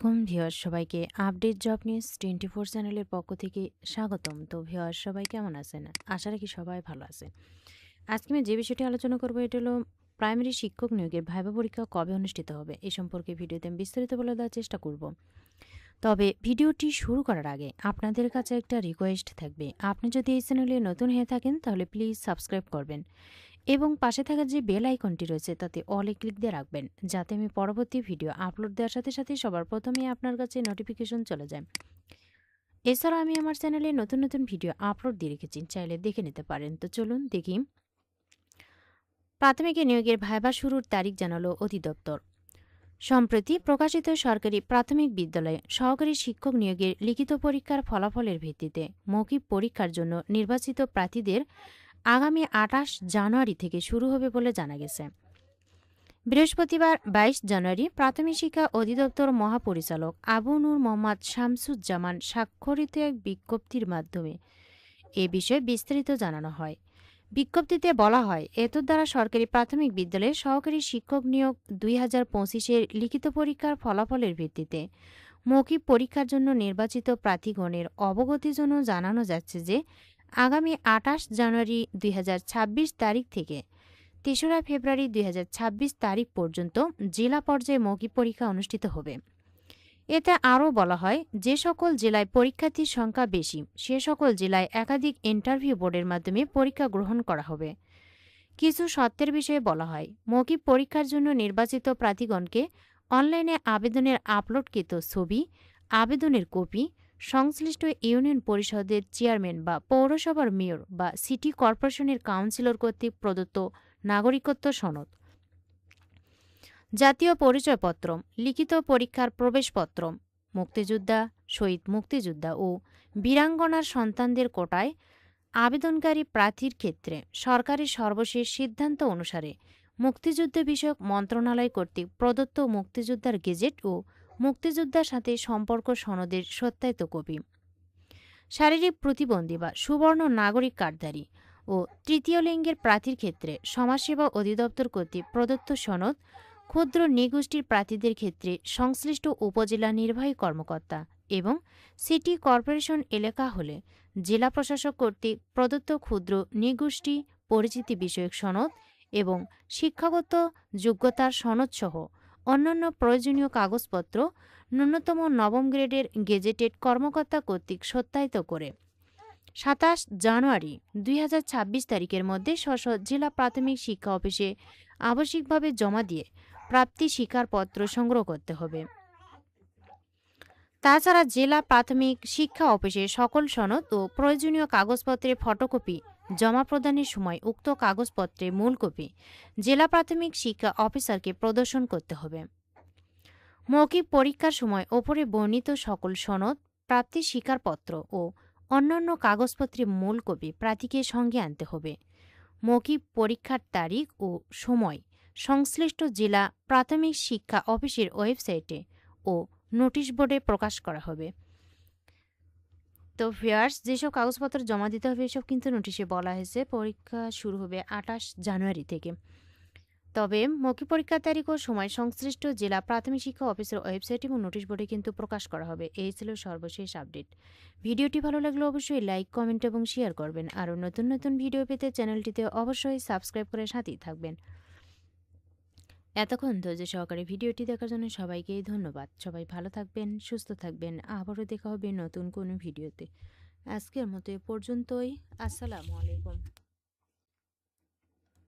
Viewers সবাইকে update job news 24 চ্যানেলের পক্ষ থেকে স্বাগতম। তো ভিউয়ার্স সবাই কেমন আছেন? আশা রাখি সবাই ভালো আছেন। আজকে আমি যে বিষয়টি আলোচনা করব এটা হলো প্রাইমারি শিক্ষক নিয়োগের ভাইবা পরীক্ষা কবে অনুষ্ঠিত হবে এই সম্পর্কে ভিডিওতে আমি বিস্তারিত বলে দেওয়ার চেষ্টা করব। তবে ভিডিওটি শুরু করার আগে আপনাদের কাছে একটা রিকোয়েস্ট থাকবে, আপনি যদি এই চ্যানেলে নতুন হয়ে থাকেন তাহলে প্লিজ সাবস্ক্রাইব করবেন এবং পাশে থাকা যে বেল আইকনটি রয়েছে তাতে অলে ক্লিক দিয়ে রাখবেন, যাতে আমি পরবর্তী ভিডিও আপলোড দেওয়ার সাথে সাথে সবার প্রথমেই আপনার কাছে নোটিফিকেশন চলে যায়। এছাড়া আমি আমার চ্যানেলে নতুন নতুন ভিডিও আপলোড দিয়ে রেখেছি, চাইলে দেখে নিতে পারেন। তো চলুন দেখি। প্রাথমিক নিয়োগের ভাইবা শুরুর তারিখ জানালো অধিদপ্তর। সম্প্রতি প্রকাশিত সরকারি প্রাথমিক বিদ্যালয়ে সহকারী শিক্ষক নিয়োগের লিখিত পরীক্ষার ফলাফলের ভিত্তিতে মৌখিক পরীক্ষার জন্য নির্বাচিত প্রার্থীদের আগামী ২৮ জানুয়ারি থেকে শুরু হবে বলে জানা গেছে। বৃহস্পতিবার ২২ জানুয়ারি প্রাথমিক শিক্ষা অধিদপ্তর মহাপরিচালক আবু নূর মোহাম্মদ শামসুজ্জামান স্বাক্ষরিত এক বিজ্ঞপ্তির মাধ্যমে এ বিষয়ে বিস্তারিত জানানো হয়। বিজ্ঞপ্তিতে বলা হয়, এতদ দ্বারা সরকারি প্রাথমিক বিদ্যালয়ের সহকারী শিক্ষক নিয়োগ ২০২৫-এর লিখিত পরীক্ষার ফলাফলের ভিত্তিতে মৌখিক পরীক্ষার জন্য নির্বাচিত প্রার্থীগণের অবগতির জন্য জানানো যাচ্ছে যে আগামী ২৮ জানুয়ারি ২০২৬ তারিখ থেকে ৩রা ফেব্রুয়ারি ২০২৬ তারিখ পর্যন্ত জেলা পর্যায়ে মৌখিক পরীক্ষা অনুষ্ঠিত হবে। এতে আরও বলা হয়, যে সকল জেলায় পরীক্ষার্থীর সংখ্যা বেশি সে সকল জেলায় একাধিক ইন্টারভিউ বোর্ডের মাধ্যমে পরীক্ষা গ্রহণ করা হবে। কিছু শর্তের বিষয়ে বলা হয়, মৌখিক পরীক্ষার জন্য নির্বাচিত প্রার্থীগণকে অনলাইনে আবেদনের আপলোডকৃত ছবি, আবেদনের কপি, সংশ্লিষ্ট ইউনিয়ন পরিষদের চেয়ারম্যান বা পৌরসভার মেয়র বা সিটি কর্পোরেশনের কাউন্সিলর কর্তৃক প্রদত্ত নাগরিকত্ব সনদ, জাতীয় পরিচয়পত্র, লিখিত পরীক্ষার প্রবেশপত্র, মুক্তিযোদ্ধা, শহীদ মুক্তিযোদ্ধা ও বীরাঙ্গনার সন্তানদের কোটায় আবেদনকারী প্রার্থীর ক্ষেত্রে সরকারের সর্বশেষ সিদ্ধান্ত অনুসারে মুক্তিযুদ্ধ বিষয়ক মন্ত্রণালয় কর্তৃক প্রদত্ত মুক্তিযোদ্ধার গেজেট ও মুক্তিযোদ্ধার সাথে সম্পর্ক সনদের সত্যায়িত কপি, শারীরিক প্রতিবন্ধী বা সুবর্ণ নাগরিক কার্ডধারী ও তৃতীয় লিঙ্গের প্রার্থীর ক্ষেত্রে সমাজসেবা অধিদপ্তর কর্তৃক প্রদত্ত সনদ, ক্ষুদ্র নৃগোষ্ঠীর প্রার্থীদের ক্ষেত্রে সংশ্লিষ্ট উপজেলা নির্বাহী কর্মকর্তা এবং সিটি কর্পোরেশন এলাকা হলে জেলা প্রশাসক কর্তৃক প্রদত্ত ক্ষুদ্র নৃগোষ্ঠী পরিচিতি বিষয়ক সনদ এবং শিক্ষাগত যোগ্যতার সনদসহ অন্যান্য প্রয়োজনীয় কাগজপত্র ন্যূনতম নবম গ্রেডের গেজেটেড কর্মকর্তা কর্তৃক সত্যায়িত করে ২৭ জানুয়ারি ২০২৬ তারিখের মধ্যে স্ব জেলা প্রাথমিক শিক্ষা অফিসে আবশ্যিকভাবে জমা দিয়ে প্রাপ্তি স্বীকারপত্র সংগ্রহ করতে হবে। তাছাড়া জেলা প্রাথমিক শিক্ষা অফিসে সকল সনদ ও প্রয়োজনীয় কাগজপত্রের ফটোকপি জমা প্রদানের সময় উক্ত কাগজপত্রের মূল কপি জেলা প্রাথমিক শিক্ষা অফিসারকে প্রদর্শন করতে হবে। মৌখিক পরীক্ষার সময় ওপরে বর্ণিত সকল সনদ, প্রাপ্তি স্বীকারপত্র ও অন্যান্য কাগজপত্রের মূল কপি প্রার্থীকে সঙ্গে আনতে হবে। মৌখিক পরীক্ষার তারিখ ও সময় সংশ্লিষ্ট জেলা প্রাথমিক শিক্ষা অফিসের ওয়েবসাইটে ও নোটিশ বোর্ডে প্রকাশ করা হবে। তো ভিউয়ার্স, যেসব কাগজপত্র জমা দিতে হবে এসব কিন্তু নোটিশে বলা হয়েছে। পরীক্ষা শুরু হবে ২৮ জানুয়ারি থেকে। তবে মৌখিক পরীক্ষার তারিখ ও সময় সংশ্লিষ্ট জেলা প্রাথমিক শিক্ষা অফিসের ওয়েবসাইট এবং নোটিশ বোর্ডে কিন্তু প্রকাশ করা হবে। এই ছিল সর্বশেষ আপডেট। ভিডিওটি ভালো লাগলে অবশ্যই লাইক, কমেন্ট এবং শেয়ার করবেন। আরও নতুন নতুন ভিডিও পেতে চ্যানেলটিতে অবশ্যই সাবস্ক্রাইব করে সাথেই থাকবেন। এতক্ষণ ধৈর্য সহকারে ভিডিওটি দেখার জন্য সবাইকেই ধন্যবাদ। সবাই ভালো থাকবেন, সুস্থ থাকবেন। আবারও দেখা হবে নতুন কোনো ভিডিওতে। আজকের মতো এ পর্যন্তই। আসসালামু আলাইকুম।